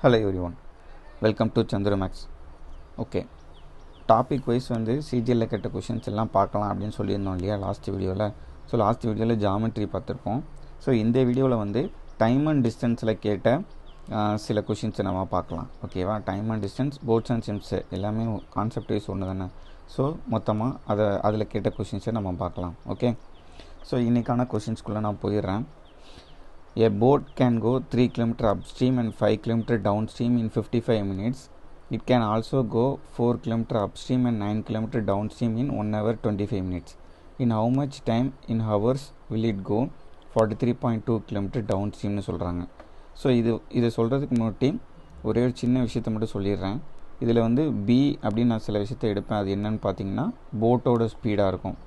Hello everyone, welcome to Chandra Max. Okay, topic wise வந்து சிஜிஎல்ல கேட்ட கொஷின்ஸ் எல்லாம் பார்க்கலாம் அப்படின்னு சொல்லியிருந்தோம் இல்லையா லாஸ்ட் வீடியோவில். ஸோ லாஸ்ட் வீடியோவில் ஜாமெட்ரி பார்த்துருப்போம். ஸோ இந்த வீடியோவில் வந்து டைம் அண்ட் டிஸ்டன்ஸில் கேட்ட சில கொஷின்ஸை நம்ம பார்க்கலாம். ஓகேவா, time and distance, bots and Sims எல்லாமே கான்செப்ட் வைஸ் ஒன்று தானே. ஸோ மொத்தமாக அதில் கேட்ட கொஷின்ஸை நம்ம பார்க்கலாம். ஓகே, ஸோ இன்றைக்கான கொஷின்ஸ்குள்ளே நான் போயிடுறேன். A boat can go 3 km upstream and 5 km downstream in 55 minutes. It can also go 4 km upstream and 9 km downstream in 1 hour 25 minutes. In how much time in hours will it go 43.2 km downstream னு சொல்கிறாங்க. So இதை சொல்கிறதுக்கு முன்னாடி ஒரே ஒரு சின்ன விஷயத்தை மட்டும் சொல்லிடுறேன். இதில் வந்து பி அப்படின்னு நான் சில விஷயத்தை எடுப்பேன். அது என்னன்னு பார்த்தீங்கன்னா போட்டோட ஸ்பீடாக இருக்கும்.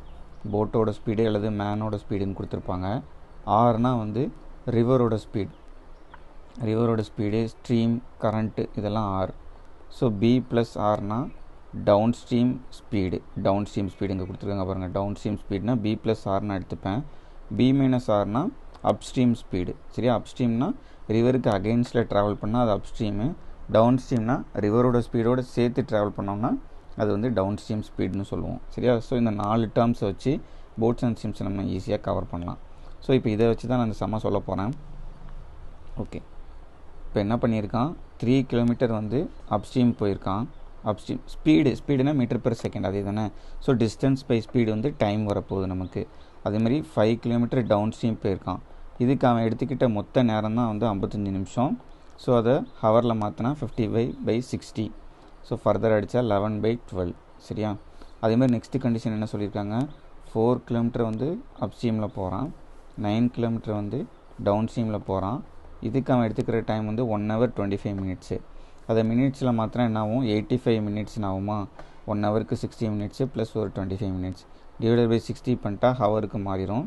போட்டோட ஸ்பீடு அல்லது மேனோட ஸ்பீடுன்னு கொடுத்துருப்பாங்க. ஆர்னா வந்து ரிவரோட ஸ்பீடு, ஸ்ட்ரீம், கரண்ட்டு இதெல்லாம் ஆர். ஸோ பி ப்ளஸ் ஆர்னா டவுன் ஸ்ட்ரீம் ஸ்பீடு இங்கே கொடுத்துருக்காங்க பாருங்கள். டவுன் ஸ்ட்ரீம் ஸ்பீட்னா பி ப்ளஸ் ஆர்னா எடுத்துப்பேன். பி மைனஸ் ஆர்னா அப்ஸ்ட்ரீம் ஸ்பீடு. சரியா, அப்ஸ்ட்ரீம்னா ரிவருக்கு அகெயின்ஸ்டில் ட்ராவல் பண்ணால் அது அப்ஸ்ட்ரீமு. டவுன் ஸ்ட்ரீம்னா ரிவரோட ஸ்பீடோடு சேர்த்து ட்ராவல் பண்ணோம்னா அது வந்து டவுன் ஸ்ட்ரீம் ஸ்பீடுன்னு சொல்லுவோம். சரியா, ஸோ இந்த 4 டேர்ம்ஸை வச்சு போட்ஸ் அண்ட் ஸ்ட்ரீம்ஸை நம்ம ஈஸியாக கவர் பண்ணலாம். ஸோ இப்போ இதை வச்சு தான் நான் இந்த சம்மை சொல்ல போகிறேன். ஓகே, இப்போ என்ன பண்ணியிருக்கான், 3 கிலோமீட்டர் வந்து அப்ஸ்ட்ரீம் போயிருக்கான். அப்ஸ்ட்ரீம் ஸ்பீடுனா மீட்டர் பெர் செகண்ட் அதே தானே. ஸோ டிஸ்டன்ஸ் பை ஸ்பீடு வந்து டைம் வரப்போகுது நமக்கு. அதேமாதிரி 5 கிலோமீட்டர் டவுன் ஸ்ட்ரீம் போயிருக்கான். இதுக்கு அவன் எடுத்துக்கிட்ட மொத்த நேரம் தான் வந்து 55 நிமிஷம். ஸோ அதை ஹவரில் மாற்றினா 55/60. ஸோ ஃபர்தர் அடித்தா 11/12. சரியா, அதேமாதிரி நெக்ஸ்ட்டு கண்டிஷன் என்ன சொல்லியிருக்காங்க, 4 கிலோமீட்டர் வந்து அப்ஸ்ட்ரீமில் போகிறான், 9 கிலோமீட்டர் வந்து டவுன் ஸ்ட்ரீமில் போகிறான். இதுக்கு அவன் எடுத்துக்கிற டைம் வந்து 1 hour 25 மினிட்ஸு. அதை மினிட்ஸில் மாத்திரம் என்ன ஆகும், 85 மினிட்ஸ்னு ஆகுமா. 1 ஹவருக்கு 60 மினிட்ஸு ப்ளஸ் ஒரு 25 மினிட்ஸ் டிவைடட் பை 60 பண்ணிட்டா ஹவருக்கு மாறிடும்.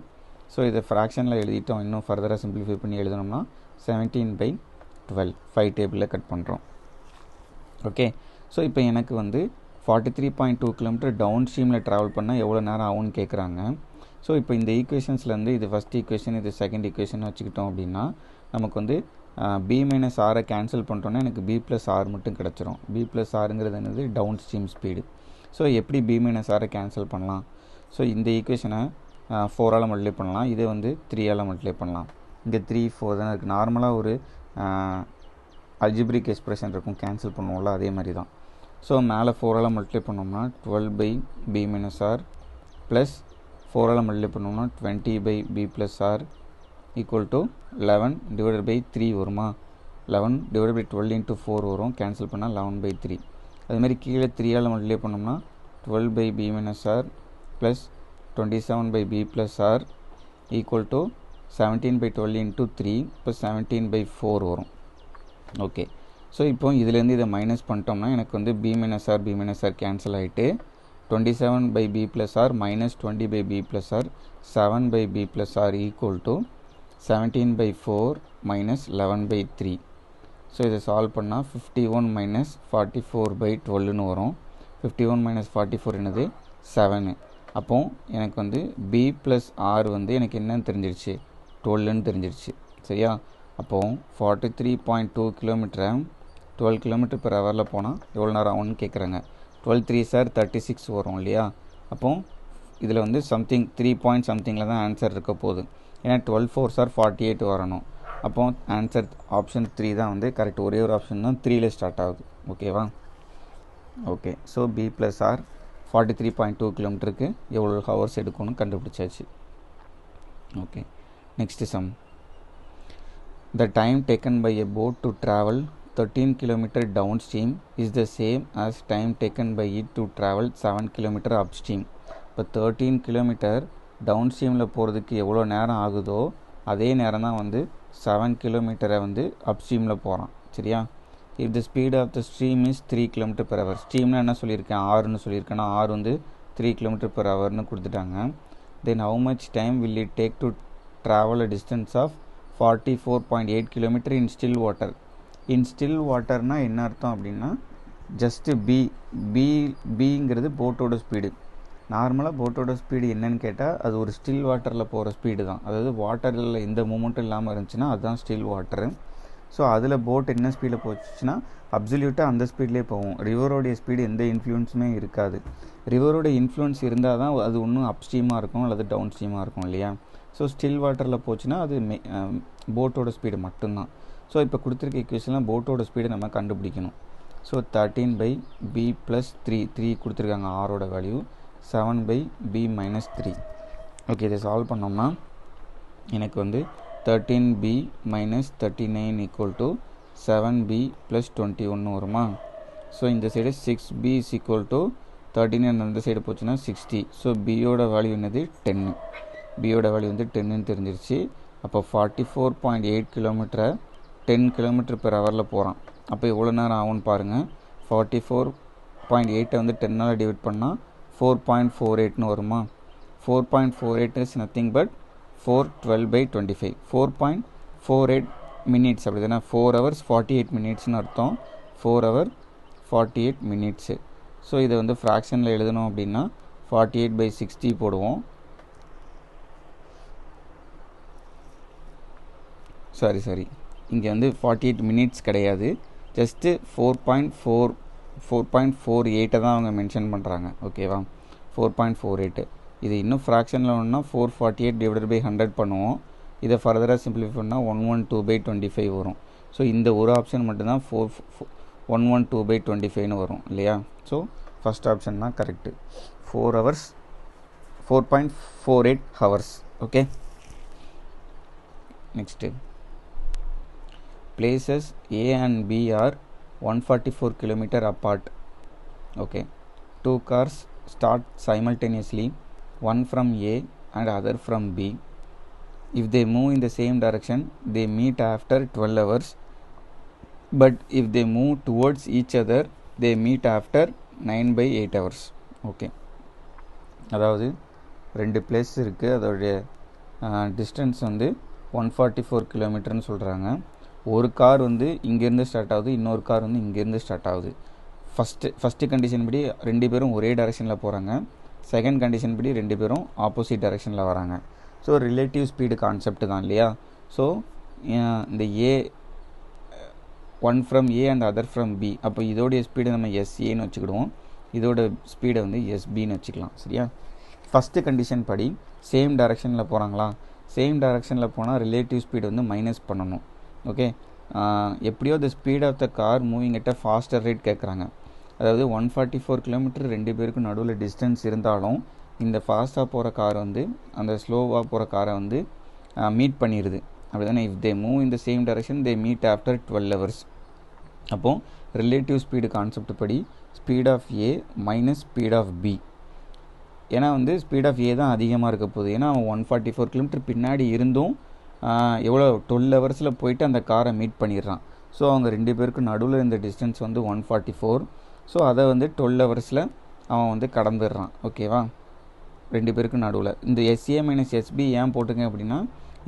ஸோ இதை ஃப்ராக்ஷனில் எழுதிட்டோம். இன்னும் ஃபர்தராக சிம்பிளிஃபை பண்ணி எழுதணும்னா 17/12 5 டேபிளில் கட் பண்ணுறோம். ஓகே, ஸோ இப்போ எனக்கு வந்து 43.2 கிலோமீட்டர் டவுன் ஸ்ட்ரீமில் ட்ராவல் பண்ணால் எவ்வளோ நேரம் ஆகும்னு கேட்குறாங்க. ஸோ இப்போ இந்த ஈக்குவேஷன்ஸ்லேருந்து இது ஃபஸ்ட் ஈக்குவேஷன், இது செகண்ட் ஈக்குவேஷன் வச்சுக்கிட்டோம் அப்படின்னா நமக்கு வந்து பி மைனஸ் ஆரை கேன்சல் பண்ணிட்டோன்னா எனக்கு பி ப்ளஸ் ஆர் மட்டும் கிடச்சிரும். பி ப்ளஸ் ஆருங்கிறது என்னது, டவுன் ஸ்ட்ரீம் ஸ்பீடு. ஸோ எப்படி பி மைனஸ் ஆரை கேன்சல் பண்ணலாம், ஸோ இந்த ஈக்குவேஷனை 4ஆல் மல்டிப்ளை பண்ணலாம், இதை வந்து 3ஆல் மல்டிப்ளை பண்ணலாம். இங்கே 3 4 தானே இருக்குது. நார்மலாக ஒரு அல்ஜிப்ரிக் எக்ஸ்பிரஷன் இருக்கும், கேன்சல் பண்ணுவோம்ல, அதே மாதிரி தான். ஸோ மேலே 4ஆல் மல்டிப்ளை பண்ணோம்னா 12/b மைனஸ் ஆர் ப்ளஸ் 4ஆல் மல்டிப்ளை பண்ணோம்னா 20/b plus R equal to 11/3 வருமா. 11/12 × 4 வரும், கேன்சல் பண்ணால் 11/3. அதுமாதிரி கீழே 3ஆல் மல்டிப்ளை பண்ணோம்னா 12/b minus R plus 27/b plus R equal to 17/12 × 3 plus 17/4 வரும். ஓகே, ஸோ இப்போ இதுலேருந்து இதை மைனஸ் பண்ணிட்டோம்னா எனக்கு வந்து b மைனஸ் ஆர் கேன்சல் ஆகிட்டு 27/b plus R minus 20/b plus R 7/b plus R equal to 17/4 minus 11/3. So இதை solve பண்ணால் 51 மைனஸ் 44/12ன்னு வரும். 51 மைனஸ் 44 என்னது, 7. அப்போது எனக்கு வந்து b ப்ளஸ் ஆர் வந்து எனக்கு என்னன்னு தெரிஞ்சிருச்சு, 12ன்னு தெரிஞ்சிருச்சு. சரியா, அப்போது 43.2 கிலோமீட்டரை 12 கிலோமீட்டர் பெர் ஹவரில் போனால் எவ்வளோ நேரம் ஆகும்னு கேட்குறாங்க. 12 3 36 வரும் இல்லையா. அப்போது இதில் வந்து சம்திங் 3 பாயிண்ட் சம்திங்கில் தான் ஆன்சர் இருக்க போகுது. ஏன்னா 12 4 48 வரணும். அப்போது ஆன்சர் ஆப்ஷன் 3 தான் வந்து கரெக்ட். ஒரே ஒரு ஆப்ஷன் தான் 3ல் ஸ்டார்ட் ஆகுது. ஓகேவா. Okay, so B plus R 43.2 கிலோமீட்டருக்கு எவ்வளோ ஹவர்ஸ் எடுக்கணும்னு கண்டுபிடிச்சாச்சு. Okay, next sum. The time taken by a boat to travel 13 km downstream is the same as time taken by it to travel 7 km upstream. இப்போ 13 kilometre down ஸ்ட்ரீமில் போகிறதுக்கு எவ்வளோ நேரம் ஆகுதோ அதே நேரம் தான் வந்து 7 கிலோமீட்டரை வந்து அப்ஸ்ட்ரீமில் போகிறான். சரியா, if the speed of the stream is 3 km per hour. ஸ்ட்ரீம்னா என்ன சொல்லியிருக்கேன், ஆறுன்னு சொல்லியிருக்கேன்னா ஆறு வந்து 3 km per hourன்னு கொடுத்துட்டாங்க. Then how much time will it take to travel a distance of 44.8 km in still water. In still வாட்டர்னால் என்ன அர்த்தம் அப்படின்னா ஜஸ்ட்டு பிங்கிறது போட்டோட ஸ்பீடு. நார்மலாக போட்டோட ஸ்பீடு என்னன்னு கேட்டால் அது ஒரு ஸ்டில் வாட்டரில் போகிற ஸ்பீடு தான். அதாவது வாட்டரில் எந்த மூமெண்ட்டும் இல்லாமல் இருந்துச்சுன்னா அதுதான் ஸ்டில் வாட்டரு. ஸோ அதில் போட் என்ன ஸ்பீடில் போச்சுன்னா அப்சல்யூட்டாக அந்த ஸ்பீட்லேயே போகும். ரிவரோடைய ஸ்பீடு எந்த இன்ஃப்ளூயன்ஸுமே இருக்காது. ரிவரோட இன்ஃப்ளூயன்ஸ் இருந்தால் தான் அது ஒன்றும் அப் ஸ்ட்ரீமாக இருக்கும் அல்லது டவுன் ஸ்ட்ரீமாக இருக்கும் இல்லையா. ஸோ ஸ்டில் வாட்டரில் போச்சுன்னா அது போட்டோட ஸ்பீடு மட்டும்தான். ஸோ இப்போ கொடுத்துருக்க இக்குவேஷனில் போட்டோட ஸ்பீடு நம்ம கண்டுபிடிக்கணும். ஸோ 13/b + 3 கொடுத்துருக்காங்க ஆரோட வேல்யூ, 7/b - 3. ஓகே, இதை சால்வ் பண்ணோம்னா எனக்கு வந்து 13b - 39 = 7b + 21 வருமா. ஸோ இந்த சைடு 6b = 39 அந்த சைடு போச்சுன்னா 60. ஸோ பியோட வேல்யூ என்னது 10. பியோட வேல்யூ வந்து 10ன்னு தெரிஞ்சிருச்சு. அப்போ 44.8 கிலோமீட்டரை 10 km/h போகிறான். அப்போ எவ்வளோ நேரம் ஆகும்னு பாருங்கள். 44.8 வந்து 10ஆல் டிவைட் பண்ணால் 4.48ன்னு வருமா. 4.48 இஸ் நத்திங் பட் 412/25. 4.48 minutes அப்படி தானே. 4 hours 48 minutesனு அர்த்தம். 4 hour 48 minutes. ஸோ இதை வந்து ஃப்ராக்ஷனில் எழுதணும் அப்படின்னா 48/60 போடுவோம். சாரி இங்கே வந்து 48 minutes கிடையாது, ஜஸ்ட்டு 4.48 தான் அவங்க மென்ஷன் பண்ணுறாங்க. ஓகேவா, 4.48. இது இன்னும் ஃப்ராக்ஷனில் ஒன்றுனா 448/100 பண்ணுவோம். இதை ஃபர்தராக சிம்பிளிஃபை பண்ணால் 112/25 வரும். ஸோ இந்த ஒரு ஆப்ஷன் மட்டும்தான் 112/25ன்னு வரும் இல்லையா. ஸோ ஃபஸ்ட் ஆப்ஷன் தான் correct. 4 hours 4.48 hours. Okay, next places A and B are 144 km apart. Okay, 2 cars start simultaneously, one from A and other from B. If they move in the same direction, they meet after 12 hours. But if they move towards each other, they meet after 9/8 hours. Okay, அதாவது 2 place இருக்குது, அதோடைய distance வந்து 144 கிலோமீட்டர்னு சொல்கிறாங்க. ஒரு car வந்து இங்கேருந்து start ஆகுது, இன்னொரு கார் வந்து இங்கேருந்து ஸ்டார்ட் ஆகுது. ஃபஸ்ட்டு கண்டிஷன் படி 2 பேரும் ஒரே டைரெக்ஷனில் போகிறாங்க. செகண்ட் கண்டிஷன் படி 2 பேரும் ஆப்போசிட் டைரெக்ஷனில் வராங்க. ஸோ ரிலேட்டிவ் ஸ்பீடு கான்செப்ட் தான் இல்லையா. ஸோ இந்த A one from A and other from B, அப்போ இதோடைய ஸ்பீடை நம்ம எஸ்ஏன்னு வச்சுக்கிடுவோம், இதோட ஸ்பீடை வந்து எஸ்பின்னு வச்சுக்கலாம். சரியா. ஃபஸ்ட்டு கண்டிஷன் படி சேம் டைரெக்ஷனில் போகிறாங்களா, சேம் டைரெக்ஷனில் போனால் ரிலேட்டிவ் ஸ்பீடு வந்து மைனஸ் பண்ணணும். ஓகே, எப்படியோ the speed of the car moving at a faster rate கேட்குறாங்க. அதாவது 144 கிலோமீட்டர் 2 பேருக்கு நடுவில் டிஸ்டன்ஸ் இருந்தாலும் இந்த ஃபாஸ்ட்டாக போகிற கார் வந்து அந்த ஸ்லோவாக போகிற காரை வந்து மீட் பண்ணிடுது அப்படி தானே. If they move in the same direction they meet after 12 hours. அப்போது ரிலேட்டிவ் ஸ்பீடு கான்செப்ட் படி speed of A minus speed of B. ஏன்னா வந்து ஸ்பீட் ஆஃப் ஏ தான் அதிகமாக இருக்க போகுது. ஏன்னா அவன் 144 கிலோமீட்டர் பின்னாடி இருந்தும் எவ்வளோ 12 hours போயிட்டு அந்த காரை மீட் பண்ணிடுறான். ஸோ அவங்க 2 பேருக்கு நடுவில் இந்த டிஸ்டன்ஸ் வந்து 144. ஸோ அதை வந்து 12 hours அவன் வந்து கடந்துடுறான். ஓகேவா, 2 பேருக்கு நடுவில். இந்த எஸ்ஏ மைனஸ் எஸ்பி ஏன் போட்டுங்க அப்படின்னா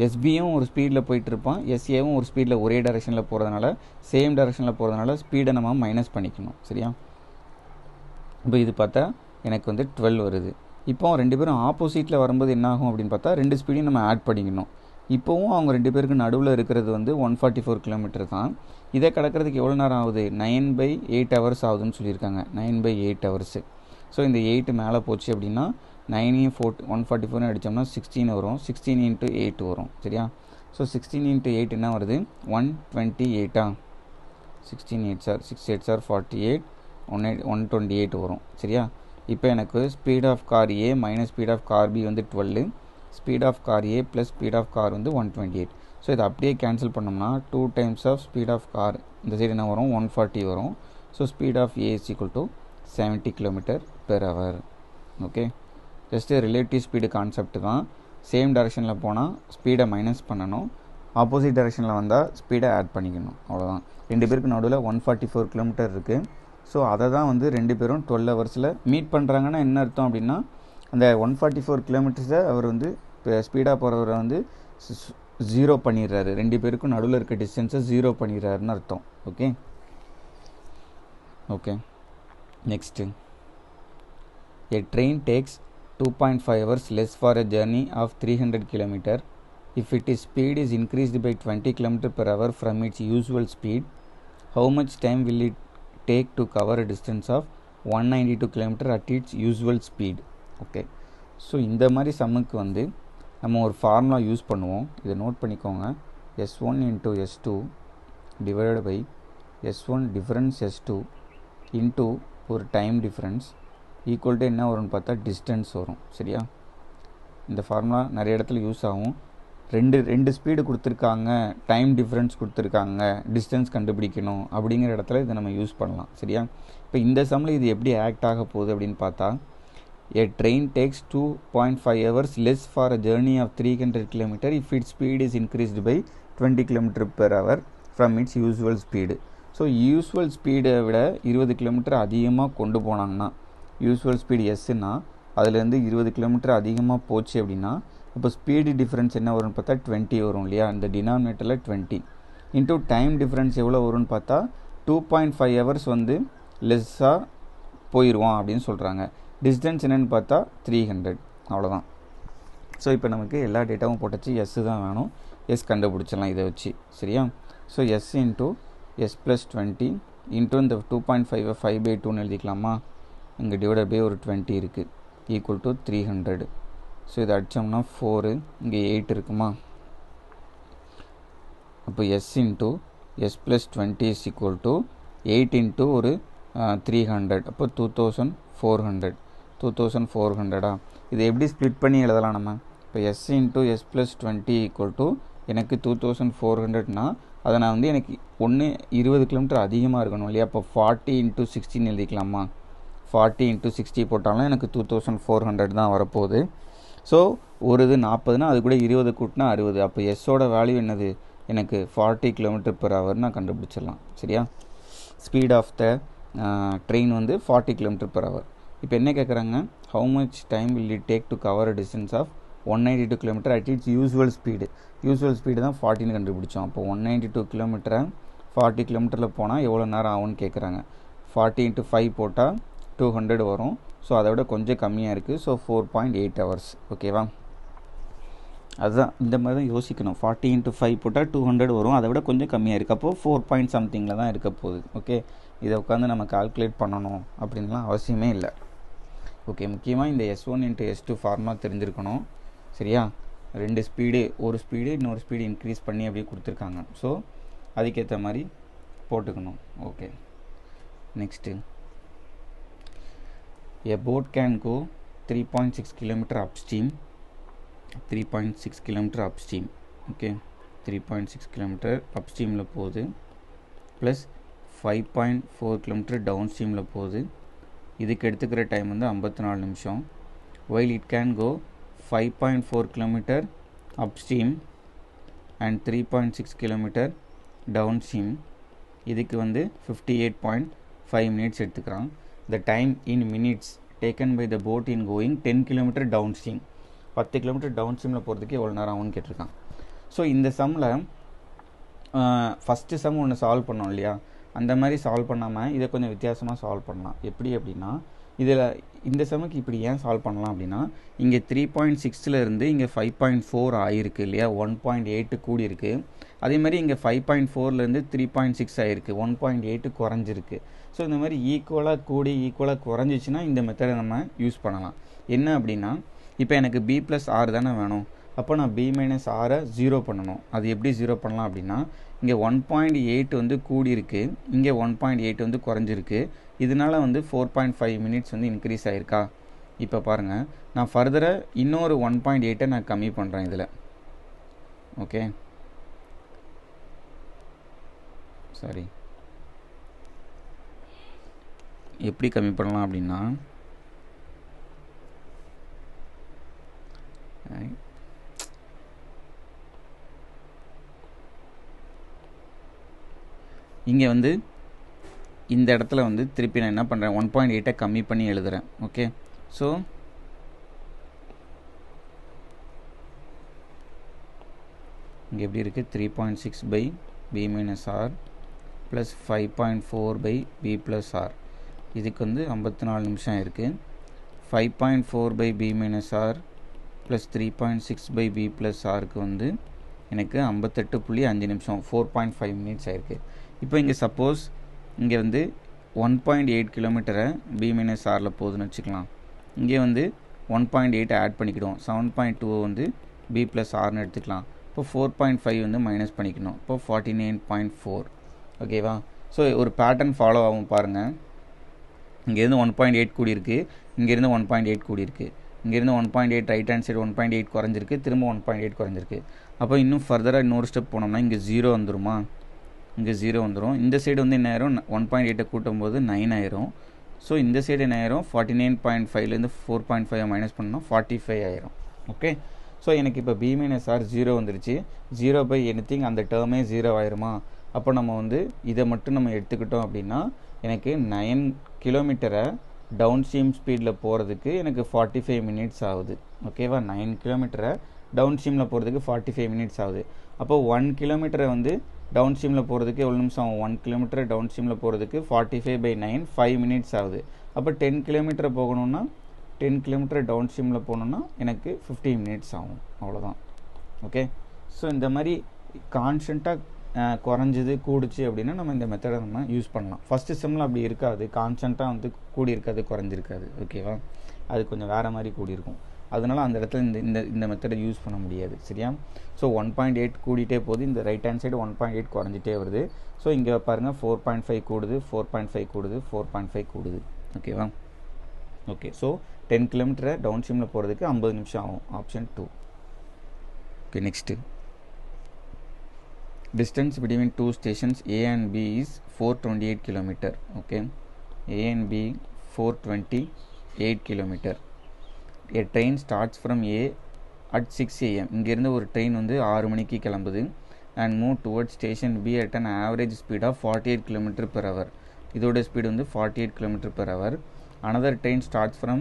எஸ்பியும் ஒரு ஸ்பீடில் போயிட்டுருப்பான், எஸ்ஏவும் ஒரு ஸ்பீடில் ஒரே டைரெக்ஷனில் போகிறதுனால சேம் டைரெக்ஷனில் போகிறதுனால ஸ்பீடை நம்ம மைனஸ் பண்ணிக்கணும். சரியா. இப்போ இது பார்த்தா எனக்கு வந்து 12 வருது. இப்போ 2 பேரும் ஆப்போசிட்டில் வரும்போது என்ன ஆகும் அப்படின்னு பார்த்தா 2 ஸ்பீடையும் நம்ம ஆட் பண்ணிக்கணும். இப்போவும் அவங்க 2 பேருக்கு நடுவில் இருக்கிறது வந்து 144 கிலோமீட்டர் தான். இதை கடக்கிறதுக்கு எவ்வளோ நேரம் ஆகுது, 9/8 hours ஆகுதுன்னு சொல்லியிருக்காங்க. 9/8 hours. ஸோ இந்த 8 மேலே போச்சு அப்படின்னா 9 144 அடித்தோம்னா 16 வரும். 16 × 8 வரும். சரியா. ஸோ 16 × 8 என்ன வருது, 128. 16 8 சார் 6 8 சார் 48, 128 வரும். சரியா. இப்போ எனக்கு speed of car A minus speed of car B வந்து 12, speed of car A plus speed of car வந்து 128. ஸோ இதை அப்படியே கேன்சல் பண்ணோம்னா 2 times of speed of car இந்த சைடு என்ன வரும், 140 வரும். So speed of A is equal to 70 km/h. Okay, just relative speed concept தான். சேம் டைரெக்ஷனில் போனால் ஸ்பீடை மைனஸ் பண்ணணும், ஆப்போசிட் டைரெக்ஷனில் வந்தால் ஸ்பீடை ஆட் பண்ணிக்கணும். அவ்வளோதான். 2 பேருக்கு நடுவில் 144 கிலோமீட்டர் இருக்குது. ஸோ அதை தான் வந்து 2 பேரும் 12 hours மீட் பண்ணுறாங்கன்னா என்ன அர்த்தம் அப்படின்னா அந்த 144 கிலோமீட்டர்ஸை அவர் வந்து ஸ்பீடாக போகிறவரை வந்து 0 பண்ணிடுறாரு. 2 பேருக்கும் நடுவில் இருக்க டிஸ்டன்ஸை 0 பண்ணிடுறாருன்னு அர்த்தம். Okay okay next, a train takes 2.5 hours less for a journey of 300 km if its speed is increased by 20 km per hour from its usual speed, how much time will it take to cover a distance of 192 km at its usual speed? Okay, so இந்த மாதிரி சம்முக்கு வந்து நம்ம ஒரு formula use பண்ணுவோம். இதை note பண்ணிக்கோங்க. S1 into S2 divided by S1 difference S2 into ஒரு time difference equal to என்ன வரும்னு பார்த்தா டிஸ்டன்ஸ் வரும். சரியா? இந்த ஃபார்முலா நிறைய இடத்துல யூஸ் ஆகும். ரெண்டு ஸ்பீடு கொடுத்துருக்காங்க, டைம் டிஃப்ரென்ஸ் கொடுத்துருக்காங்க, டிஸ்டன்ஸ் கண்டுபிடிக்கணும் அப்படிங்கிற இடத்துல இதை நம்ம யூஸ் பண்ணலாம். சரியா? இப்போ இந்த சம்மில் இது எப்படி ஆக்ட் ஆக போகுது அப்படின்னு பார்த்தா, a train takes 2.5 hours less for a journey of 300 km if its speed is increased by 20 km per hour from its usual speed. So usual ஸ்பீடை விட 20 கிலோமீட்டர் அதிகமாக கொண்டு போனாங்கன்னா, யூஸ்வல் ஸ்பீடு எஸ்ன்னா அதுலேருந்து 20 கிலோமீட்டர் அதிகமாக போச்சு அப்படின்னா, இப்போ ஸ்பீடு டிஃப்ரென்ஸ் என்ன வரும்னு பார்த்தா 20 வரும் இல்லையா? இந்த டினாமினேட்டரில் 20 இன்ட்டு டைம் டிஃப்ரென்ஸ் எவ்வளோ வரும்னு பார்த்தா 2.5 ஹவர்ஸ் வந்து லெஸ்ஸாக போயிடுவான் அப்படின்னு சொல்கிறாங்க. டிஸ்டன்ஸ் என்னென்னு பார்த்தா 300. அவ்வளோதான். ஸோ இப்போ நமக்கு எல்லா டேட்டாவும் போட்டாச்சு. எஸ் தான் வேணும். எஸ் கண்டுபிடிச்சிடலாம் இதை வச்சு. சரியா? So S into S plus 20 into இந்த 2.5 5/2ன்னு எழுதிக்கலாமா? இங்கே டிவைடட் பை ஒரு 20 இருக்குது, ஈக்குவல் டு 300. ஸோ இதை அடித்தோம்னா 4, இங்கே 8 இருக்குமா? அப்போ S into S plus 20 is equal to 8 into ஒரு 300. அப்போ 2400. இதை எப்படி ஸ்ப்ளிட் பண்ணி எழுதலாம் நம்ம? இப்போ S into S plus 20 equal to எனக்கு 2400னா அதை நான் வந்து எனக்கு 20 கிலோமீட்டர் அதிகமாக இருக்கணும் இல்லையா? அப்போ 40 × 16 எழுதிக்கலாமா? 40 × 60 போட்டாலும் எனக்கு 2400 தான் வரப்போகுது. ஸோ ஒரு இது 40னா அது கூட 20 கூட்டினா 60. அப்போ எஸ்ஸோட வேல்யூ என்னது? எனக்கு 40 km per hour நான் கண்டுபிடிச்சிடலாம். சரியா? ஸ்பீட் ஆஃப் த ட்ரெயின் வந்து 40 km per hour. இப்போ என்ன கேட்குறாங்க? How much time will it take to cover a distance of 192 km at its usual speed. Usual speed தான் 40ன்னு கண்டுபிடிச்சோம். அப்போ 192 km 40 km போனால் எவ்வளோ நேரம் ஆகும்னு கேட்குறாங்க. 40 × 5 போட்டால் 200 வரும். ஸோ அதை விட கொஞ்சம் கம்மியாக இருக்குது. So 4.8 hours. ஓகேவா? அதுதான் இந்த மாதிரி தான் யோசிக்கணும். 40 × 5 போட்டால் 200 வரும். அதை விட கொஞ்சம் கம்மியாக இருக்குது. அப்போது 4 somethingல தான் இருக்க போகுது. ஓகே, இதை உட்காந்து நம்ம கால்குலேட் பண்ணணும் அப்படின்லாம் அவசியமே இல்லை. ஓகே, முக்கியமாக இந்த S1 × S2 ஃபார்முலா தெரிஞ்சிருக்கணும். சரியா? ரெண்டு ஸ்பீடு, ஒரு ஸ்பீடு இன்னொரு ஸ்பீடு இன்க்ரீஸ் பண்ணி அப்படியே கொடுத்துருக்காங்க. ஸோ அதுக்கேற்ற மாதிரி போட்டுக்கணும். Okay, next, a boat can go 3.6 km upstream. 3.6 km upstream. Okay, 3.6 km upstreamல போகுது, ப்ளஸ் 5.4 km டவுன்ஸ்ட்ரீமில் போகுது. இதுக்கு எடுத்துக்கிற டைம் வந்து 54 நிமிஷம். while it can go 5.4 km upstream and 3.6 km downstream, இதுக்கு வந்து 58.5 minutes எடுத்துக்கிறான். the time in minutes taken by the boat in going 10 km downstream. 10 km டவுன்ஸ்ட்ரீமில் போகிறதுக்கு எவ்வளோ நேரம் ஆகும்னு கேட்டிருக்கான். ஸோ இந்த சம்மில் ஃபஸ்ட்டு சம் ஒன்று சால்வ் பண்ணோம் இல்லையா? அந்த மாதிரி சால்வ் பண்ணாமல் இதை கொஞ்சம் வித்தியாசமாக சால்வ் பண்ணலாம். எப்படி அப்படின்னா, இதில் இந்த சம்முக்கு இப்படி ஏன் சால்வ் பண்ணலாம் அப்படின்னா, இங்கே 3.6 இருந்து இங்கே 5.4 ஆகிருக்கு இல்லையா? 1.8 கூடி இருக்குது. அதே மாதிரி இங்கே 5.4லேருந்து 3.6 ஆகிருக்கு, 1.8 குறைஞ்சிருக்கு. ஸோ இந்த மாதிரி ஈக்குவலாக கூடி ஈக்குவலாக குறைஞ்சிச்சின்னா இந்த மெத்தடை நம்ம யூஸ் பண்ணலாம். என்ன அப்படின்னா, இப்போ எனக்கு b + r தானே வேணும். அப்போ நான் b - r 0 பண்ணணும். அது எப்படி 0 பண்ணலாம் அப்படின்னா, இங்கே 1.8 வந்து கூடி இருக்குது, இங்கே 1.8 வந்து குறைஞ்சிருக்கு. இதனால வந்து 4.5 minutes வந்து இன்க்ரீஸ் ஆகிருக்கா? இப்போ பாருங்கள், நான் ஃபர்தராக இன்னொரு 1.8 நான் கம்மி பண்ணுறேன் இதில். ஓகே, சாரி, எப்படி கம்மி பண்ணலாம் அப்படின்னா, இங்கே வந்து இந்த இடத்துல வந்து திருப்பி நான் என்ன பண்ணுறேன், 1.8 கம்மி பண்ணி எழுதுகிறேன். ஓகே, ஸோ இங்கே எப்படி இருக்குது, 3.6 by b minus r plus 5.4 by b plus r. இதுக்கு வந்து 54 நிமிஷம் இருக்குது. 5.4 by b minus r plus 3.6 by B plus ஆருக்கு வந்து எனக்கு 58.5 நிமிஷம் 4.5 மினிட்ஸ் ஆயிருக்கு. இப்போ இங்கே சப்போஸ் இங்கே வந்து 1.8 கிலோமீட்டரை பி மைனஸ் ஆரில் போகுதுன்னு வச்சுக்கலாம். இங்கே வந்து 1.8 ஆட் பண்ணிக்கிடுவோம். 7.2 வந்து பி ப்ளஸ் ஆர்னு எடுத்துக்கலாம். இப்போ 4.5 வந்து மைனஸ் பண்ணிக்கணும். இப்போ 49.4. ஓகேவா? ஸோ ஒரு பேட்டர்ன் ஃபாலோ ஆகும் பாருங்கள். இங்கேருந்து 1.8 கூடியிருக்கு, இங்கேருந்து 1.8 கூடியிருக்கு, இங்கேருந்து 1.8 ரைட் ஹேண்ட் சைடு 1.8 குறைஞ்சிருக்கு, திரும்ப 1.8 குறைஞ்சிருக்கு. அப்போ இன்னும் ஃபர்தராக இன்னொரு ஸ்டெப் போனோம்னா இங்கே 0 வந்துருமா? இங்கே 0 வந்துடும். இந்த சைடு வந்து என்ன ஆயிரும்? 1.8 கூட்டும் போது 9 ஆயிரும். ஸோ இந்த சைடு என்ன ஆயிரும்? 49.5லேருந்து 4.5 மைனஸ் பண்ணால் 45 ஆயிரும். ஓகே, ஸோ எனக்கு இப்போ பி மைனஸ் ஆர் 0 வந்துருச்சு. 0 பை எனிதிங் அந்த டேர்மே 0 ஆயிருமா? அப்போ நம்ம வந்து இதை மட்டும் நம்ம எடுத்துக்கிட்டோம் அப்படின்னா எனக்கு 9 கிலோமீட்டரை டவுன் ஸ்ட்ரீம் ஸ்பீடில் போகிறதுக்கு எனக்கு 45 மினிட்ஸ் ஆகுது. ஓகேவா? 9 கிலோமீட்டரை டவுன் ஸ்ட்ரீமில் போகிறதுக்கு 45 மினிட்ஸ் ஆகுது. அப்போ 1 கிலோமீட்டரை வந்து டவுன் ஸ்ட்ரீமில் போகிறதுக்கு எவ்வளோ நிமிஷம் ஆகும்? 1 கிலோமீட்டர் டவுன் ஸ்ட்ரீமில் போகிறதுக்கு 45/9 5 மினிட்ஸ் ஆகுது. அப்போ 10 கிலோமீட்டர் போகணுன்னா 10 கிலோமீட்டர் டவுன் ஸ்ட்ரீமில் போகணுன்னா எனக்கு 15 மினிட்ஸ் ஆகும். அவ்வளோதான். ஓகே, ஸோ இந்த மாதிரி கான்ஸ்டண்ட்டாக குறைஞ்சது கூடுச்சு அப்படின்னா நம்ம இந்த மெத்தடை நம்ம யூஸ் பண்ணலாம். ஃபஸ்ட்டு செம்மில் அப்படி இருக்காது, கான்ஸ்டண்ட்டாக வந்து கூடி இருக்காது, குறைஞ்சிருக்காது. ஓகேவா? அது கொஞ்சம் வேறு மாதிரி கூடியிருக்கும். அதனால் அந்த இடத்துல இந்த மெத்தடை யூஸ் பண்ண முடியாது. சரியா? ஸோ 1.8 கூடிட்டே போகுது, இந்த ரைட் ஹேண்ட் சைடு 1.8 குறைஞ்சிட்டே வருது. ஸோ இங்கே பாருங்கள் 4.5 கூடுது, 4.5 கூடுது, 4.5 கூடுது. ஓகேவா? ஓகே, ஸோ 10 கிலோமீட்டரை டவுன் ஸ்ட்ரீமில் போகிறதுக்கு 50 நிமிஷம் ஆகும். Option 2. Okay, next distance between two stations A and B is 428 km. Okay, A and B 428 km. A train starts from A at 6 AM. இங்கிருந்து ஒரு ட்ரெயின் வந்து 6 மணிக்கு கிளம்புது and move towards station B at an average speed of 48 km per hour. இதோட speed வந்து 48 km per hour. Another train starts from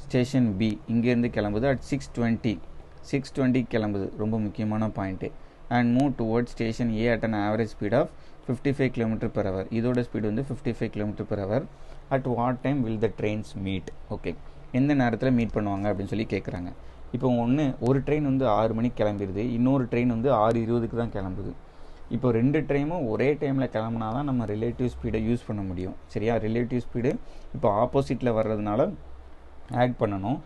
station B. இங்கிருந்து கிளம்புது at 6:20 கிளம்புது. ரொம்ப முக்கியமான point. and move towards station A at an average speed of 55 km per hour. இதோட speed வந்து 55 km per hour. at what time will the trains meet? Okay, எந்த நேரத்தில் meet பண்ணுவாங்க அப்படின்னு சொல்லி கேட்குறாங்க. இப்போ ஒரு ட்ரெயின் வந்து 6 மணிக்கு கிளம்பிடுது, இன்னொரு ட்ரெயின் வந்து 6:20க்கு தான் கிளம்புது. இப்போ ரெண்டு ட்ரெயினும் ஒரே டைமில் கிளம்புனா தான் நம்ம ரிலேட்டிவ் ஸ்பீடை யூஸ் பண்ண முடியும். சரியா? ரிலேட்டிவ் ஸ்பீடு இப்போ ஆப்போசிட்டில் வர்றதுனால ஆட் பண்ணணும்.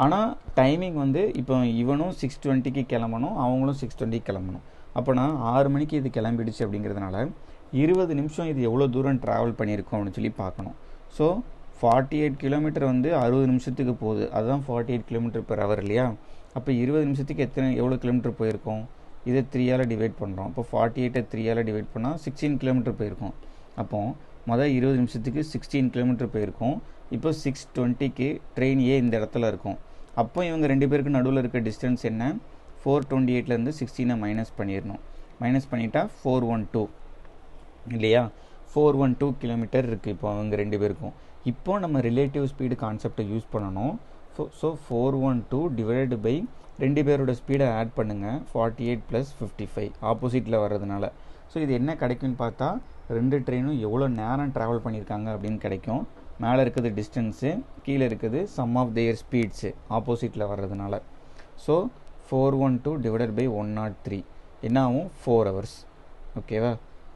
ஆனால் டைமிங் வந்து இப்போ இவனும் 6:20க்கு கிளம்பணும், அவங்களும் 6:20க்கு கிளம்பணும். அப்போ நான் 6 மணிக்கு இது கிளம்பிடுச்சு அப்படிங்கிறதுனால 20 நிமிஷம் இது எவ்வளோ தூரம் ட்ராவல் பண்ணியிருக்கோம் அப்படின்னு சொல்லி பார்க்கணும். ஸோ 48 கிலோமீட்டர் வந்து 60 நிமிஷத்துக்கு போகுது, அதுதான் 48 km per hour இல்லையா? அப்போ 20 நிமிஷத்துக்கு எவ்வளோ கிலோமீட்டர் போயிருக்கோம்? இதை 3ஆல் டிவைட் பண்ணுறோம். அப்போ 48 3ஆல் டிவைட் பண்ணால் 16 கிலோமீட்டர் போயிருக்கோம். அப்போது மொதல் 20 நிமிஷத்துக்கு 16 கிலோமீட்டர் போயிருக்கோம். இப்போ 6:20க்கு ட்ரெயின் ஏ இந்த இடத்துல இருக்கும். அப்போ இவங்க ரெண்டு பேருக்கு நடுவில் இருக்க டிஸ்டன்ஸ் என்ன? 428லேருந்து 16 மைனஸ் பண்ணிடணும். மைனஸ் பண்ணிட்டா 412 இல்லையா? 412 கிலோமீட்டர் இருக்குது இப்போ அவங்க ரெண்டு பேருக்கும். இப்போ நம்ம ரிலேட்டிவ் ஸ்பீடு கான்செப்டை யூஸ் பண்ணணும். ஸோ 412 டிவைடட் பை ரெண்டு பேரோட ஸ்பீடை ஆட் பண்ணுங்கள், 48 + 55 ஆப்போசிட்டில் வர்றதுனால. ஸோ இது என்ன கிடைக்கும்னு பார்த்தா ரெண்டு ட்ரெயினும் எவ்வளோ நேரம் ட்ராவல் பண்ணியிருக்காங்க அப்படின்னு கிடைக்கும். மேலே இருக்குது டிஸ்டன்ஸு, கீழே இருக்குது சம் ஆஃப் தேர் ஸ்பீட்ஸு ஆப்போசிட்டில் வர்றதுனால. ஸோ 412 டிவைடட் பை 103 என்ன ஆகும்? 4 hours. ஓகேவா?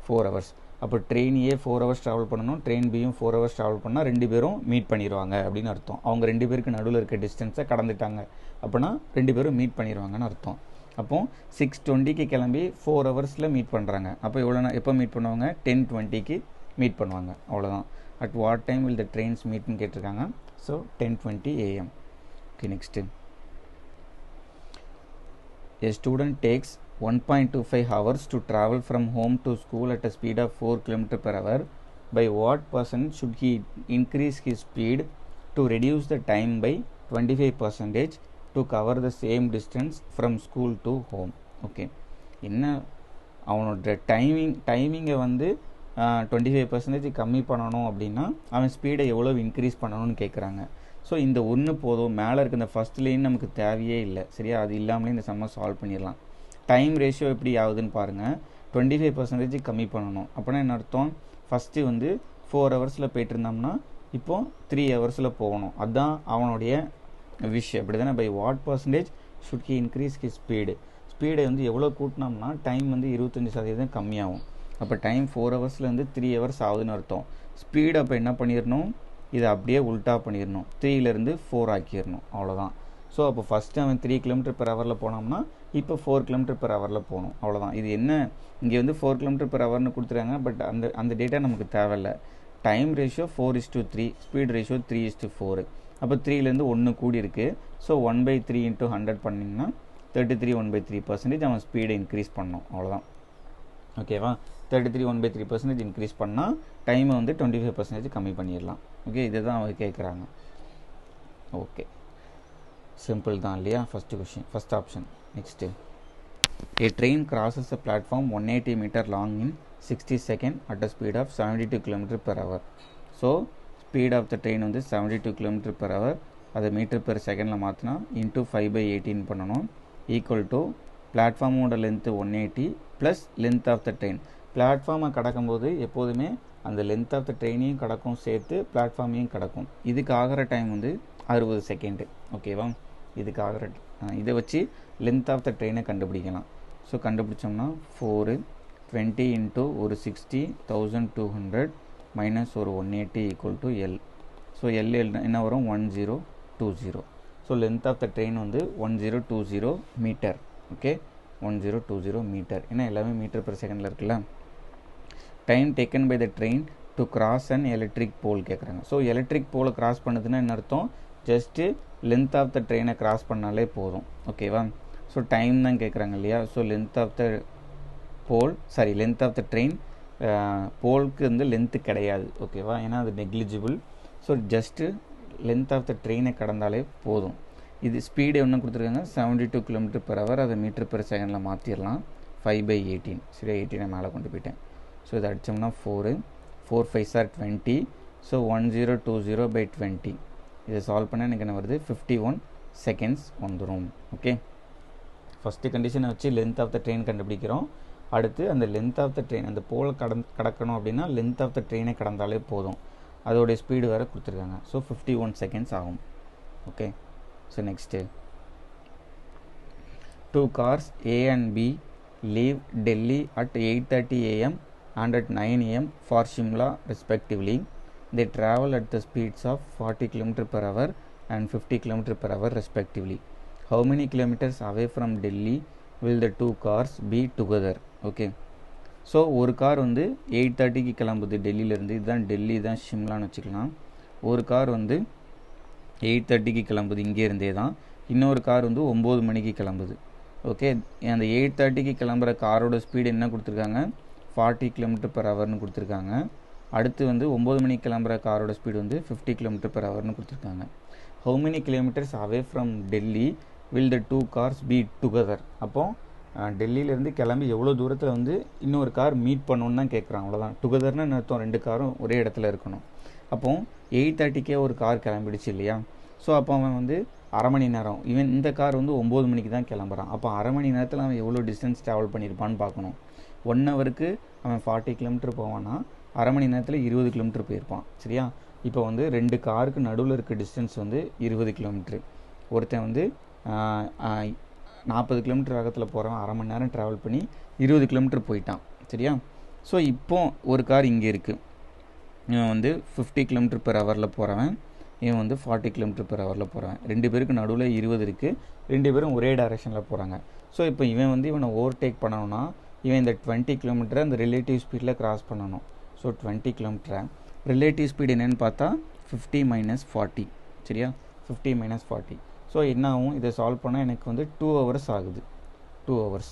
4 hours. அப்போ ட்ரெயின் ஏ 4 hours ட்ராவல் பண்ணணும், ட்ரெயின் பியும் 4 hours ட்ராவல் பண்ணால் ரெண்டு பேரும் மீட் பண்ணிடுவாங்க அப்படின்னு அர்த்தம். அவங்க ரெண்டு பேருக்கு நடுவில் இருக்க டிஸ்டன்ஸை கடந்துட்டாங்க அப்படின்னா ரெண்டு பேரும் மீட் பண்ணிடுவாங்கன்னு அர்த்தம். அப்போது 6:20க்கு கிளம்பி 4 ஹவர்ஸில் மீட் பண்ணுறாங்க. அப்போ எப்போ மீட் பண்ணுவாங்க? 10:20க்கு மீட் பண்ணுவாங்க. அவ்வளோதான். at what time will the trains meet ன்னு கேட்டிருக்காங்க. So 10:20 AM. Okay, next a student takes 1.25 hours to travel from home to school at a speed of 4 km per hour. By what percent should he increase his speed to reduce the time by 25% to cover the same distance from school to home? Okay, என்ன அவனோட டைமிங்கை வந்து 25% கம்மி பண்ணணும் அப்படின்னா அவன் ஸ்பீடை எவ்வளோ increase பண்ணணும்னு கேட்குறாங்க. ஸோ இந்த ஒன்று போதும், மேலே இருக்க இந்த ஃபஸ்ட் லைன் நமக்கு தேவையே இல்லை. சரியா? அது இல்லாமலே இந்த சம்மை சால்வ் பண்ணிடலாம். டைம் ரேஷியோ எப்படி ஆகுதுன்னு பாருங்கள். 25% கம்மி பண்ணணும் அப்படின்னா என்ன அர்த்தம்? ஃபஸ்ட்டு வந்து 4 ஹவர்ஸில் போய்ட்டு இருந்தோம்னா இப்போது 3 ஹவர்ஸில் போகணும். அதுதான் அவனுடைய விஷ் அப்படி தானே, by what percentage should he increase he speed, ஸ்பீடை வந்து எவ்வளோ கூட்டினோம்னா டைம் வந்து 25% கம்மியாகும். அப்போ டைம் 4 ஹவர்ஸ்லேருந்து 3 ஹவர்ஸ் ஆகுதுன்னு அர்த்தம். ஸ்பீடு அப்போ என்ன பண்ணிடணும், இதை அப்படியே உல்ட்டா பண்ணிடணும், 3லேருந்து 4 ஆக்கிடணும், அவ்வளோதான். ஸோ அப்போ ஃபஸ்ட்டு அவன் 3 km/h போனோம்னா இப்போ 4 km/h போகணும், அவ்வளோதான். இது என்ன, இங்கே வந்து 4 km/hன்னு கொடுத்துருக்காங்க, பட் அந்த டேட்டா நமக்கு தேவையில்லை. Time ratio 4:3, speed ratio 3:4. அப்போ 3லேருந்து 1 கூடி இருக்குது. ஸோ 1/3 × 100 பண்ணிங்கன்னா 33 1/3% அவன் ஸ்பீடை இன்க்ரீஸ் பண்ணணும், அவ்வளோதான். ஓகேவா, 33 1/3% இன்க்ரீஸ் பண்ணால் டைமை வந்து 25% கம்மி பண்ணிடலாம். ஓகே, இதை தான் அவங்க கேட்குறாங்க. ஓகே, சிம்பிள் தான் இல்லையா first option. Next, a train crosses a platform 180 meter long in 60 seconds at a speed of 72 km/h. So speed of the train வந்து 72 km/h, அதை மீட்டர்/செகண்டில் மாற்றினா இன்ட்டு 5/18 பண்ணணும், ஈக்குவல் டு பிளாட்ஃபார்மோட length 180 plus length of the train. பிளாட்ஃபார்மை கடக்கும்போது எப்போதுமே அந்த லென்த் ஆஃப் த ட்ரெயினையும் கடக்கும், சேர்த்து பிளாட்ஃபார்மையும் கடக்கும். இதுக்கு ஆகிற டைம் வந்து 60 செகண்டு. ஓகேவா, இதுக்கு ஆகிற இதை வச்சு லென்த் ஆஃப் த ட்ரெயினை கண்டுபிடிக்கலாம். ஸோ கண்டுபிடிச்சோம்னா 4 20 இன்ட்டு ஒரு 60 1200 மைனஸ் ஒரு 180 equal to L. So L என்ன வரும், 1020. So length of the train வந்து 1020 மீட்டர். ஓகே, 1020 மீட்டர், ஏன்னா எல்லாமே மீட்டர்/செகண்டில் இருக்குல்ல. Time taken by the train to cross and electric pole கேட்குறாங்க. ஸோ எலக்ட்ரிக் போலை கிராஸ் பண்ணுதுன்னா என்ன அர்த்தம், ஜஸ்ட்டு லென்த் ஆஃப் த ட்ரெயினை கிராஸ் பண்ணாலே போதும். ஓகேவா, ஸோ டைம் தான் கேட்குறாங்க இல்லையா. So length of the train, போலுக்கு வந்து லென்த்து கிடையாது. ஓகேவா, ஏன்னா அது negligible. So just length of the ட்ரெயினை கடந்தாலே போதும். இது ஸ்பீடு என்ன கொடுத்துருக்காங்க, 72 km/h, அதை மீட்டர்/செகண்டில் மாற்றிடலாம், 5/18. சரி, 18 மேலே கொண்டு போயிட்டேன். ஸோ இதை அடித்தோம்னா 4 5 are 20. ஸோ 1020/20. இதை சால்வ் பண்ணால் எனக்கு என்ன வருது, 51 செகண்ட்ஸ் வந்துடும். ஓகே, ஃபஸ்ட்டு கண்டிஷனை வச்சு லென்த் ஆஃப் த ட்ரெயின் கண்டுபிடிக்கிறோம். அடுத்து அந்த லென்த் ஆஃப் த ட்ரெயின், அந்த போலை கடக்கணும் அப்படின்னா லென்த் ஆஃப் த ட்ரெயினை கடந்தாலே போதும். அதோடைய ஸ்பீடு வேறு கொடுத்துருக்காங்க. ஸோ 51 செகண்ட்ஸ் ஆகும். Okay, so next, 2 cars A and B leave Delhi at 8:30 AM and at 9 AM for Shimla respectively. They travel at the speeds of 40 km/h and 50 km/h respectively. How many kilometers away from Delhi will the 2 cars be together? Okay, so ஒரு car வந்து 8:30க்கு கிளம்புது டெல்லியிலேருந்து, இதுதான் டெல்லி, தான் ஷிம்லான்னு வச்சுக்கலாம். ஒரு car வந்து 8:30க்கு கிளம்புது இங்கேருந்தே தான், இன்னொரு கார் வந்து 9 மணிக்கு கிளம்புது. ஓகே, அந்த 8:30க்கு கிளம்புற காரோட ஸ்பீடு என்ன கொடுத்துருக்காங்க, 40 km/hன்னு கொடுத்துருக்காங்க. அடுத்து வந்து 9 மணிக்கு கிளம்புற காரோட ஸ்பீடு வந்து 50 km/hன்னு கொடுத்துருக்காங்க. How many kilometres away from Delhi will the 2 cars be together? அப்போது டெல்லியிலேருந்து கிளம்பி எவ்வளோ தூரத்தில் வந்து இன்னொரு கார் மீட் பண்ணணுன்னு தான் கேட்குறாங்க, அவ்வளோதான். டுகெதர்னு அர்த்தம், 2 காரும் ஒரே இடத்துல இருக்கணும். அப்போது 8:30க்கே ஒரு கார் கிளம்பிடுச்சு இல்லையா. ஸோ அப்போ அவன் வந்து அரை மணி நேரம், இந்த கார் வந்து 9 மணிக்கு தான் கிளம்புறான். அப்போ அரை மணி நேரத்தில் அவன் எவ்வளோ டிஸ்டன்ஸ் ட்ராவல் பண்ணியிருப்பான்னு பார்க்கணும். 1 ஹவருக்கு அவன் 40 km போவான்னா அரை மணி நேரத்தில் 20 km போயிருப்பான். சரியா, இப்போ வந்து 2 காருக்கு நடுவில் இருக்க டிஸ்டன்ஸ் வந்து 20 km. ஒருத்தன் வந்து 40 km வேகத்தில் போகிறவன் அரை மணி நேரம் ட்ராவல் பண்ணி 20 km போயிட்டான். சரியா, ஸோ இப்போ ஒரு கார் இங்கே இருக்குது, இவன் வந்து 50 km/h போகிறவன், இவன் வந்து 40 km/h போகிறவன். 2 பேருக்கு நடுவில் 20 இருக்குது, 2 பேரும் ஒரே டைரெக்ஷனில் போகிறாங்க. ஸோ இப்போ இவன் வந்து இவனை ஓவர்டேக் பண்ணணும்னா இவன் இந்த 20 km அந்த ரிலேட்டிவ் ஸ்பீடில் கிராஸ் பண்ணணும். ஸோ 20 km ரிலேட்டிவ் ஸ்பீடு என்னென்னு பார்த்தா 50 - 40. சரியா, 50 - 40. ஸோ என்ன ஆகும், இதை சால்வ் பண்ணால் எனக்கு வந்து 2 hours ஆகுது. 2 hours.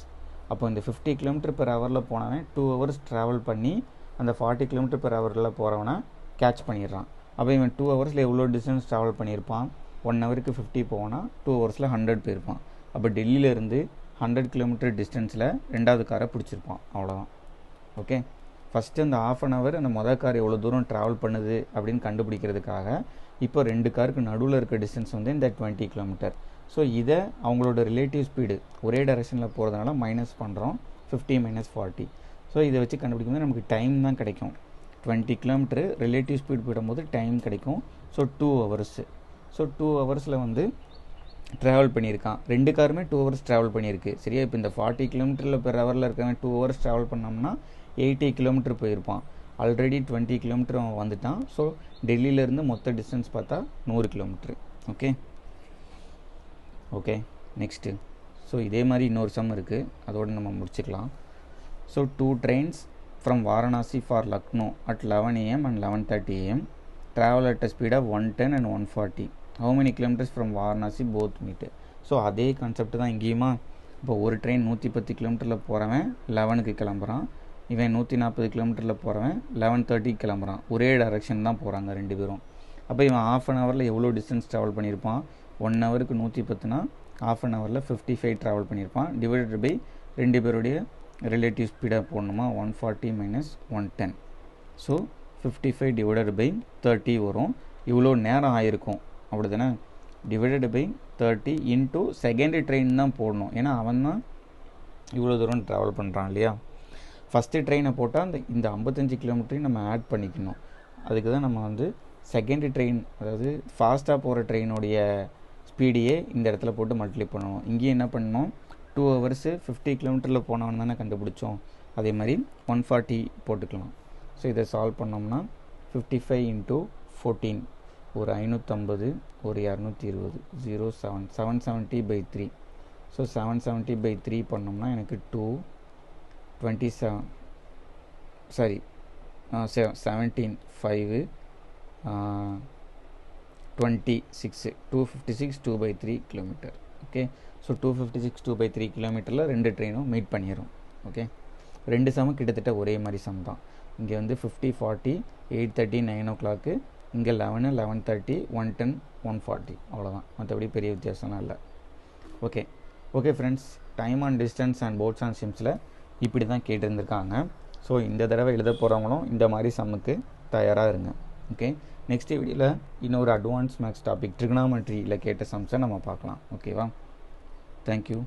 அப்போ இந்த 50 km/h போனவன் 2 hours ட்ராவல் பண்ணி அந்த 40 km/h போகிறவனை கேட்ச் பண்ணிடுறான். அப்போ இவன் 2 ஹவர்ஸில் எவ்வளோ டிஸ்டன்ஸ் ட்ராவல் பண்ணியிருப்பான், 1 ஹவருக்கு 50 போனா 2 ஹவர்ஸில் 100 போயிருப்பான். அப்போ டெல்லியிலேருந்து 100 km டிஸ்டன்ஸில் 2வது காரை பிடிச்சிருப்பான், அவ்வளோதான். ஓகே, ஃபஸ்ட்டு அந்த ½ an hour அந்த மொதல் கார் எவ்வளோ தூரம் ட்ராவல் பண்ணுது அப்படின்னு கண்டுபிடிக்கிறதுக்காக இப்போ 2 காருக்கு நடுவில் இருக்க டிஸ்டன்ஸ் வந்து இந்த 20 km. ஸோ இதை அவங்களோட ரிலேட்டிவ் ஸ்பீடு ஒரே டைரெக்ஷனில் போகிறதுனால மைனஸ் பண்ணுறோம், 50 - 40. ஸோ இதை வச்சு கண்டுபிடிக்கும் போது நமக்கு டைம் தான் கிடைக்கும். 20 km ரிலேட்டிவ் ஸ்பீட் போயிடும்போது டைம் கிடைக்கும். So 2 hours. ஸோ 2 ஹவர்ஸில் வந்து ட்ராவல் பண்ணியிருக்கான். 2 காருமே 2 ஹவர்ஸ் ட்ராவல் பண்ணியிருக்கு. சரியா? இப்போ இந்த 40 கிலோமீட்டரில் பெர் ஹவரில் இருக்கவன் 2 ஹவர்ஸ் ட்ராவல் பண்ணோம்னா 80 கிலோமீட்டர் போயிருப்பான். ஆல்ரெடி 20 கிலோமீட்டர் அவன் வந்துட்டான். ஸோ டெல்லியிலேருந்து மொத்த டிஸ்டன்ஸ் பார்த்தா 100 kilometre. Okay okay next. So இதே மாதிரி இன்னொரு சம் இருக்குது, அதோடு நம்ம முடிச்சுக்கலாம். So 2 trains from Varanasi for Lucknow at 11 AM and 11:30 AM travel at a speed of 110 and 140. How many kilometers from Varanasi both meet? So அதே concept தான் இங்கேயுமா. இப்போ ஒரு ட்ரெயின் 110 கிலோமீட்டரில் போகிறவன் 11க்கு கிளம்புறான், இவன் 140 கிலோமீட்டரில் போகிறவன் 11:30 கிளம்புறான். ஒரே டைரக்ஷன் தான் போகிறாங்க 2 பேரும். அப்போ இவன் ½ an ஹவரில் எவ்வளோ டிஸ்டன்ஸ் ட்ராவல் பண்ணியிருப்பான்? 1 ஹவருக்கு 110னா ½ an ஹவரில் 55 ட்ராவல் பண்ணியிருப்பான். டிவைடட் பை 2 பேருடைய ரிலேட்டிவ் ஸ்பீடாக போடணுமா, 140 minus 110. ஸோ 55 டிவைடட் பை 30 வரும். இவ்வளோ நேரம் ஆயிருக்கும், அப்படி தானே? Divided by 30 into second train தான் போடணும், ஏன்னா அவன் தான் இவ்வளோ தூரம் ட்ராவல் பண்ணுறான் இல்லையா. ஃபஸ்ட்டு ட்ரெயினை போட்டால் இந்த 55 கிலோமீட்டரையும் நம்ம ஆட் பண்ணிக்கணும். அதுக்கு தான் நம்ம வந்து செகண்ட் ட்ரெயின், அதாவது ஃபாஸ்ட்டாக போகிற ட்ரெயினுடைய ஸ்பீடையே இந்த இடத்துல போட்டு மல்டிப்ளை பண்ணணும். இங்கேயும் என்ன பண்ணணும், 2 ஹவர்ஸு 50 கிலோமீட்டரில் போனவன் தானே கண்டுபிடிச்சோம். அதே மாதிரி 140 போட்டுக்கலாம். ஸோ இதை சால்வ் பண்ணோம்னா 55 இன்ட்டு 14 ஒரு 550 ஒரு 220 07 770/3. ஸோ 770/3 பண்ணோம்னா எனக்கு 227 சாரி 17 5 26 256 2/3 கிலோமீட்டர். ஓகே, ஸோ 256 2/3 கிலோமீட்டரில் 2 ட்ரெயினும் மீட் பண்ணிடும். ஓகே, 2 சமம் கிட்டத்தட்ட ஒரே மாதிரி சம் தான். இங்கே வந்து 50 40 8:30 9 o'clock, இங்கே 11 11:30 110 140, அவ்வளோதான். மற்றபடி பெரிய வித்தியாசம்லாம் இல்லை. Okay okay friends, time and distance and boats and சிம்ஸில் இப்படி தான் கேட்டிருந்துருக்காங்க. ஸோ இந்த தடவை எழுத போகிறவங்களும் இந்த மாதிரி சம்முக்கு தயாராக இருங்க. ஓகே, நெக்ஸ்ட் வீடியோவில் இன்னொரு அட்வான்ஸ் மேக்ஸ் டாபிக் ட்ரிகனாமெட்ரியில் கேட்ட சம்ஸை நம்ம பார்க்கலாம். ஓகேவா? தேங்க்யூ.